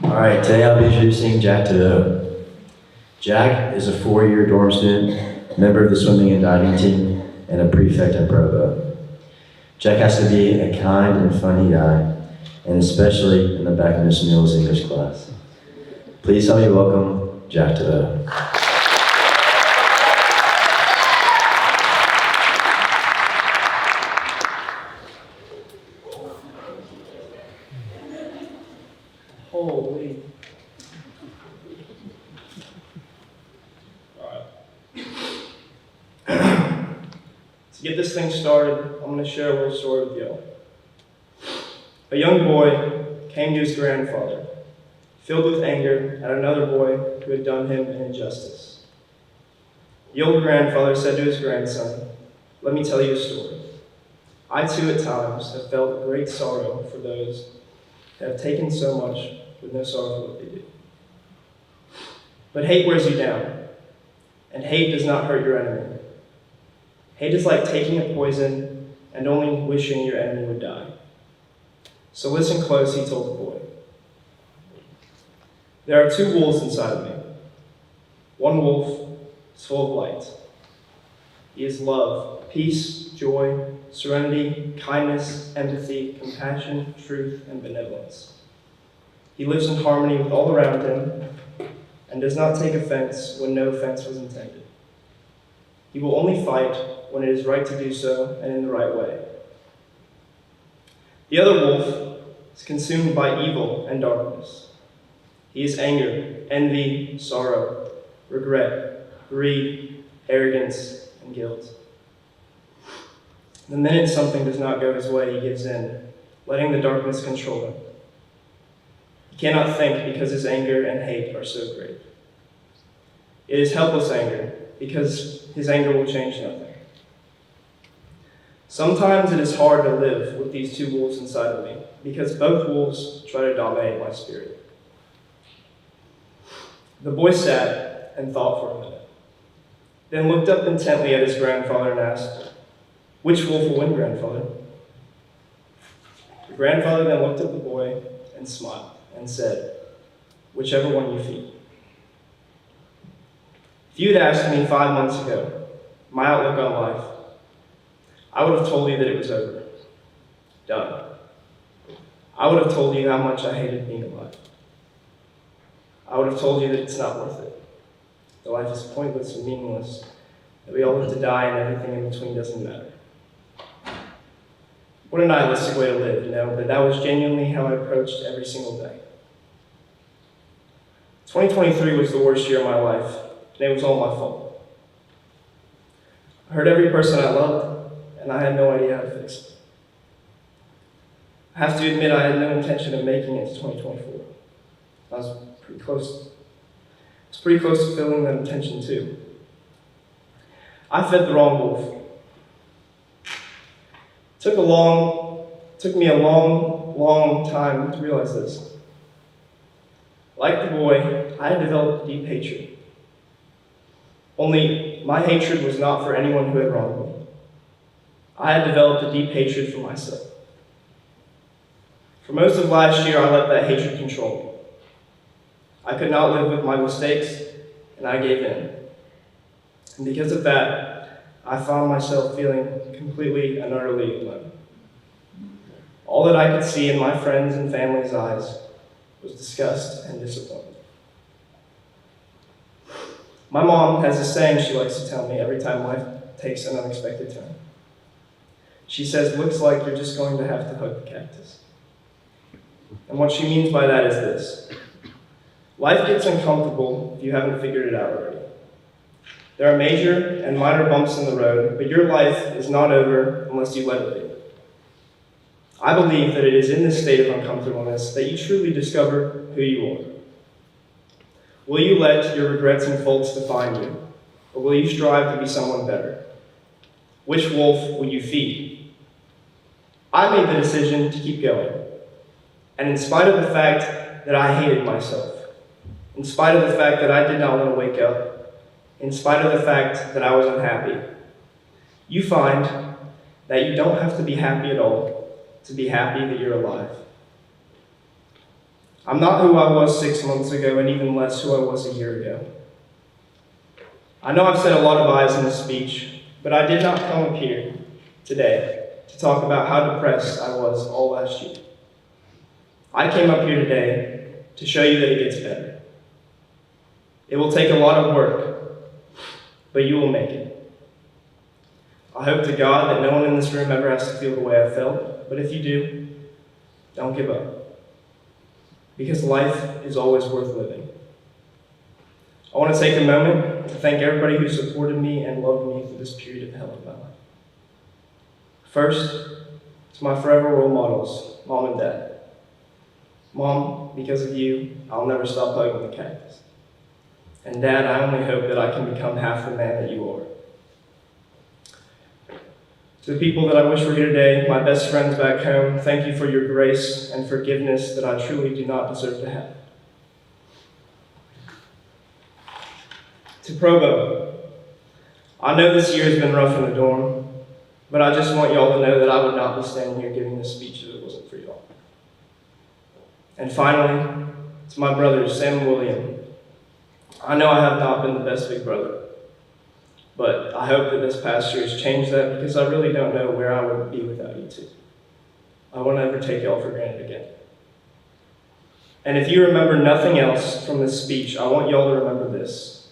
All right, today I'll be introducing Jack Taveau. Jack is a four-year dorm student, member of the swimming and diving team, and a prefect in Provo. Jack has to be a kind and funny guy, and especially in the back of Miss Mill's English class. Please help me welcome Jack Taveau. Holy. To get this thing started, I'm going to share a little story with you. A young boy came to his grandfather, filled with anger at another boy who had done him an injustice. The old grandfather said to his grandson, "Let me tell you a story. I too at times have felt great sorrow for those that have taken so much with no sorrow for what they do. But hate wears you down, and hate does not hurt your enemy. Hate is like taking a poison and only wishing your enemy would die. So listen close," he told the boy. "There are two wolves inside of me. One wolf is full of light. He is love, peace, joy, serenity, kindness, empathy, compassion, truth, and benevolence. He lives in harmony with all around him and does not take offense when no offense was intended. He will only fight when it is right to do so and in the right way. The other wolf is consumed by evil and darkness. He is anger, envy, sorrow, regret, greed, arrogance, and guilt. The minute something does not go his way, he gives in, letting the darkness control him. He cannot think because his anger and hate are so great. It is helpless anger, because his anger will change nothing. Sometimes it is hard to live with these two wolves inside of me, because both wolves try to dominate my spirit." The boy sat and thought for a minute, then looked up intently at his grandfather and asked, "Which wolf will win, grandfather?" The grandfather then looked at the boy and smiled and said, "Whichever one you feed." If you had asked me 5 months ago my outlook on life, I would have told you that it was over. Done. I would have told you how much I hated being alive. I would have told you that it's not worth it. That life is pointless and meaningless, that we all live to die and everything in between doesn't matter. What a nihilistic way to live, you know, but that was genuinely how I approached every single day. 2023 was the worst year of my life, and it was all my fault. I hurt every person I loved, and I had no idea how to fix it. I have to admit I had no intention of making it to 2024. I was pretty close. I was pretty close to feeling that intention too. I fed the wrong wolf. Took me a long time to realize this. Like the boy, I had developed deep hatred. Only my hatred was not for anyone who had wronged me. I had developed a deep hatred for myself. For most of last year, I let that hatred control me. I could not live with my mistakes, and I gave in. And because of that, I found myself feeling completely and utterly alone. All that I could see in my friends' and family's eyes was disgust and disappointment. My mom has a saying she likes to tell me every time life takes an unexpected turn. She says, "Looks like you're just going to have to hug the cactus." And what she means by that is this: life gets uncomfortable if you haven't figured it out already. There are major and minor bumps in the road, but your life is not over unless you let it be. I believe that it is in this state of uncomfortableness that you truly discover who you are. Will you let your regrets and faults define you, or will you strive to be someone better? Which wolf will you feed? I made the decision to keep going. And in spite of the fact that I hated myself, in spite of the fact that I did not want to wake up, in spite of the fact that I was unhappy, you find that you don't have to be happy at all to be happy that you're alive. I'm not who I was 6 months ago, and even less who I was a year ago. I know I've said a lot of I's in this speech, but I did not come up here today to talk about how depressed I was all last year. I came up here today to show you that it gets better. It will take a lot of work, but you will make it. I hope to God that no one in this room ever has to feel the way I felt, but if you do, don't give up. Because life is always worth living. I want to take a moment to thank everybody who supported me and loved me through this period of hell in my life. First, to my forever role models, Mom and Dad. Mom, because of you, I'll never stop hugging the cactus. And Dad, I only hope that I can become half the man that you are. To the people that I wish were here today, my best friends back home, thank you for your grace and forgiveness that I truly do not deserve to have. To Provo, I know this year has been rough in the dorm, but I just want y'all to know that I would not be standing here giving this speech if it wasn't for y'all. And finally, to my brothers, Sam and William, I know I have not been the best big brother, but I hope that this past year has changed that because I really don't know where I would be without you two. I won't ever take y'all for granted again. And if you remember nothing else from this speech, I want y'all to remember this.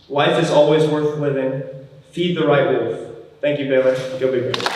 Life is always worth living. Feed the right wolf. Thank you, Baylor. Go Big Bears.